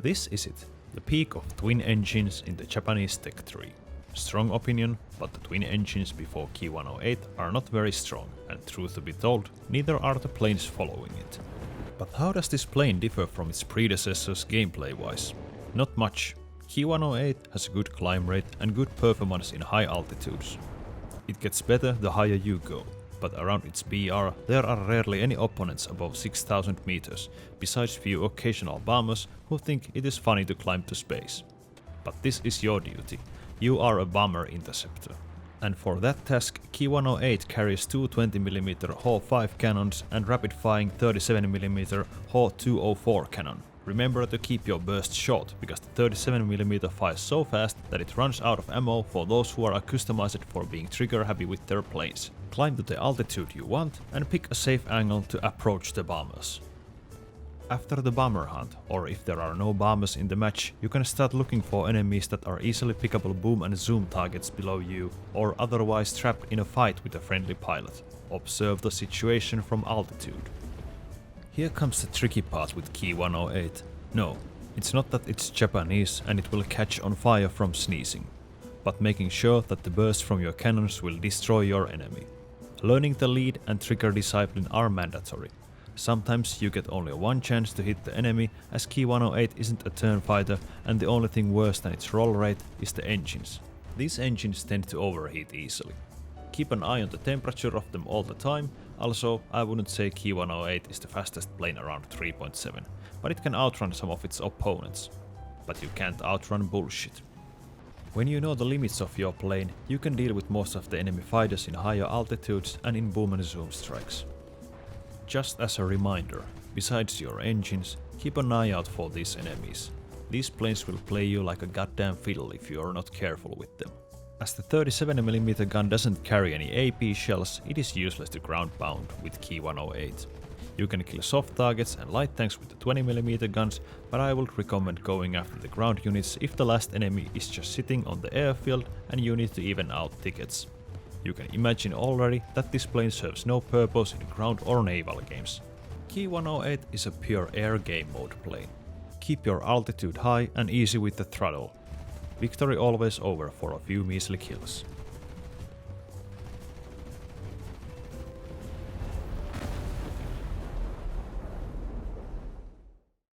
This is it, the peak of twin engines in the Japanese tech tree. Strong opinion, but the twin engines before Ki-108 are not very strong, and truth to be told, neither are the planes following it. But how does this plane differ from its predecessors gameplay-wise? Not much. Ki-108 has a good climb rate and good performance in high altitudes. It gets better the higher you go, but around its BR there are rarely any opponents above 6000 meters, besides few occasional bombers who think it is funny to climb to space. But this is your duty. You are a bomber interceptor. And for that task, Ki-108 carries two 20mm HAW-5 cannons and rapid-firing 37mm HAW-204 cannon. Remember to keep your burst short, because the 37mm fires so fast that it runs out of ammo for those who are customized for being trigger happy with their planes. Climb to the altitude you want and pick a safe angle to approach the bombers. After the bomber hunt, or if there are no bombers in the match, you can start looking for enemies that are easily pickable boom and zoom targets below you, or otherwise trapped in a fight with a friendly pilot. Observe the situation from altitude. Here comes the tricky part with Ki-108. No, it's not that it's Japanese and it will catch on fire from sneezing, but making sure that the bursts from your cannons will destroy your enemy. Learning the lead and trigger discipline are mandatory. Sometimes you get only one chance to hit the enemy, as Ki-108 isn't a turn fighter and the only thing worse than its roll rate is the engines. These engines tend to overheat easily. Keep an eye on the temperature of them all the time. Also, I wouldn't say Ki-108 is the fastest plane around 3.7, but it can outrun some of its opponents. But you can't outrun bullshit. When you know the limits of your plane, you can deal with most of the enemy fighters in higher altitudes and in boom and zoom strikes. Just as a reminder, besides your engines, keep an eye out for these enemies. These planes will play you like a goddamn fiddle if you are not careful with them. As the 37mm gun doesn't carry any AP shells, it is useless to ground pound with Ki-108. You can kill soft targets and light tanks with the 20mm guns, but I would recommend going after the ground units if the last enemy is just sitting on the airfield and you need to even out tickets. You can imagine already that this plane serves no purpose in ground or naval games. Ki-108 is a pure air game mode plane. Keep your altitude high and easy with the throttle. Victory always over for a few measly kills.